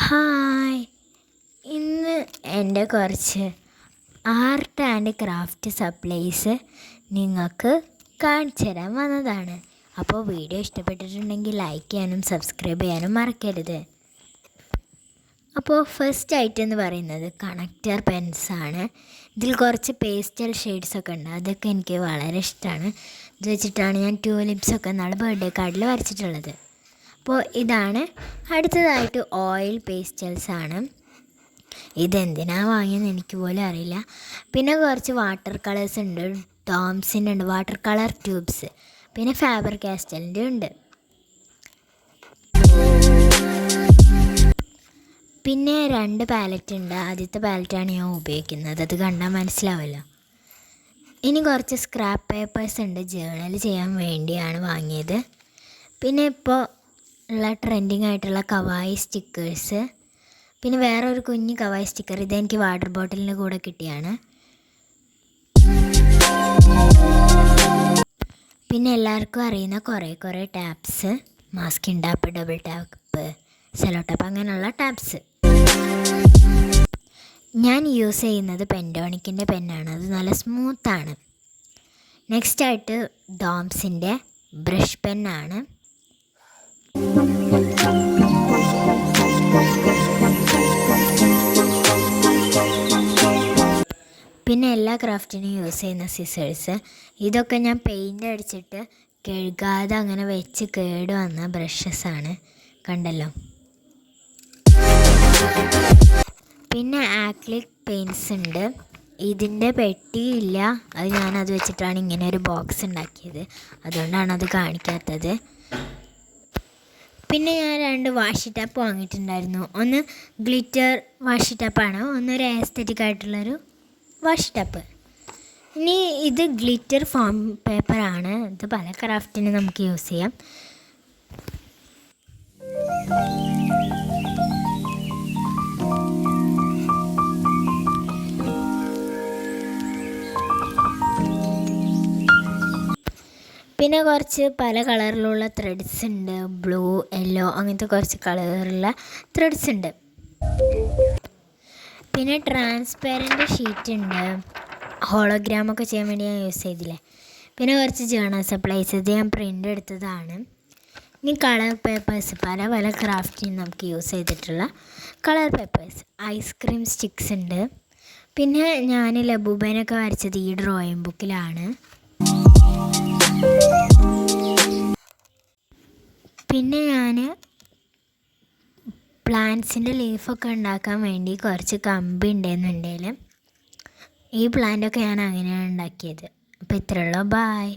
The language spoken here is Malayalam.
ഹായ്, ഇന്ന് എൻ്റെ കുറച്ച് ആർട്ട് ആൻഡ് ക്രാഫ്റ്റ് സപ്ലൈസ് നിങ്ങൾക്ക് കാണിച്ചു തരാൻ വന്നതാണ്. അപ്പോൾ വീഡിയോ ഇഷ്ടപ്പെട്ടിട്ടുണ്ടെങ്കിൽ ലൈക്ക് ചെയ്യാനും സബ്സ്ക്രൈബ് ചെയ്യാനും മറക്കരുത്. അപ്പോൾ ഫസ്റ്റ് ഐറ്റം എന്ന് പറയുന്നത് കണക്റ്റർ പെൻസാണ്. ഇതിൽ കുറച്ച് പേസ്റ്റൽ ഷെയ്ഡ്സൊക്കെ ഉണ്ട്, അതൊക്കെ എനിക്ക് വളരെ ഇഷ്ടമാണ്. ഇത് വെച്ചിട്ടാണ് ഞാൻ ട്യൂലിപ്സൊക്കെ നാളെ ബർത്ത്ഡേ കാർഡിൽ വരച്ചിട്ടുള്ളത്. അപ്പോൾ ഇതാണ്. അടുത്തതായിട്ട് ഓയിൽ പേസ്റ്റൽസാണ്. ഇതെന്തിനാണ് വാങ്ങിയെന്ന് എനിക്ക് പോലും അറിയില്ല. പിന്നെ കുറച്ച് വാട്ടർ കളേഴ്സ് ഉണ്ട്, ഡോംസിൻ്റെ ഉണ്ട്, വാട്ടർ കളർ ട്യൂബ്സ്, പിന്നെ ഫാബർ കാസ്റ്റലിൻ്റെ ഉണ്ട്. പിന്നെ 2 പാലറ്റ് ഉണ്ട്. ആദ്യത്തെ പാലറ്റാണ് ഞാൻ ഉപയോഗിക്കുന്നത്, അത് കണ്ടാൽ മനസ്സിലാവല്ലോ. ഇനി കുറച്ച് സ്ക്രാപ്പ് പേപ്പേഴ്സ് ഉണ്ട്, ജേർണൽ ചെയ്യാൻ വേണ്ടിയാണ് വാങ്ങിയത്. പിന്നെ ഇപ്പോൾ ഉള്ള ട്രെൻഡിങ് ആയിട്ടുള്ള കവായി സ്റ്റിക്കേഴ്സ്, പിന്നെ വേറെ ഒരു കുഞ്ഞ് കവായി സ്റ്റിക്കർ, ഇതെനിക്ക് വാട്ടർ ബോട്ടിലിൻ്റെ കൂടെ കിട്ടിയാണ്. പിന്നെ എല്ലാവർക്കും അറിയുന്ന കുറേ taps, masking tap, double tap, sello tap, അങ്ങനെയുള്ള ടാപ്സ്. ഞാൻ യൂസ് ചെയ്യുന്നത് പെൻറ്റോണിക്കിൻ്റെ പെന്നാണ്, അത് നല്ല സ്മൂത്താണ്. നെക്സ്റ്റായിട്ട് ഡോംസിൻ്റെ ബ്രഷ് പെന്നാണ്. പിന്നെ എല്ലാ ക്രാഫ്റ്റിനും യൂസ് ചെയ്യുന്ന സിസേഴ്സ്. ഇതൊക്കെ ഞാൻ പെയിൻ്റ് അടിച്ചിട്ട് കഴുകാതെ അങ്ങനെ വെച്ച് കേട് വന്ന ബ്രഷസാണ്, കണ്ടല്ലോ. പിന്നെ ആക്രിലിക് പെയിൻറ്റ്സ് ഉണ്ട്. ഇതിൻ്റെ പെട്ടിയില്ല, അത് ഞാനത് വെച്ചിട്ടാണ് ഇങ്ങനെ ഒരു ബോക്സ് ഉണ്ടാക്കിയത്, അതുകൊണ്ടാണ് അത് കാണിക്കാത്തത്. പിന്നെ ഞാൻ 2 വാഷി ടാപ്പ് വാങ്ങിയിട്ടുണ്ടായിരുന്നു. ഒന്ന് ഗ്ലിറ്റർ വാഷി ടാപ്പാണ്, ഒന്നൊരു ആസ്തെറ്റിക് ആയിട്ടുള്ളൊരു വാഷി ടാപ്പ്. ഇനി ഇത് ഗ്ലിറ്റർ ഫോം പേപ്പറാണ്, ഇത് പല ക്രാഫ്റ്റിന് നമുക്ക് യൂസ് ചെയ്യാം. പിന്നെ കുറച്ച് പല കളറിലുള്ള ത്രെഡ്സ് ഉണ്ട്, ബ്ലൂ, യെല്ലോ, അങ്ങനത്തെ കുറച്ച് കളറുള്ള ത്രെഡ്സ് ഉണ്ട്. പിന്നെ ട്രാൻസ്പെറൻറ്റ് ഷീറ്റ് ഉണ്ട്, ഹോളോഗ്രാമൊക്കെ ചെയ്യാൻ വേണ്ടി ഞാൻ യൂസ് ചെയ്തില്ലേ. പിന്നെ കുറച്ച് ജേർണൽ സപ്ലൈസ്, ഇത് ഞാൻ പ്രിൻ്റ് എടുത്തതാണ്. ഇനി കളർ പേപ്പേഴ്സ്, പല ക്രാഫ്റ്റിന് നമുക്ക് യൂസ് ചെയ്തിട്ടുള്ള കളർ പേപ്പേഴ്സ്. ഐസ്ക്രീം സ്റ്റിക്സ് ഉണ്ട്. പിന്നെ ഞാൻ ലബൂബേനൊക്കെ വരച്ചത് ഈ ഡ്രോയിങ് ബുക്കിലാണ്. പിന്നെ ഞാൻ പ്ലാന്റ്സിൻ്റെ ലീഫൊക്കെ ഉണ്ടാക്കാൻ വേണ്ടി കുറച്ച് കമ്പി ഉണ്ടായിരുന്നുണ്ടെങ്കിൽ ഈ പ്ലാന്റൊക്കെ ഞാൻ അങ്ങനെയാണ് ഉണ്ടാക്കിയത്. അപ്പോൾ ഇത്രയുള്ളൂ, ബായ്.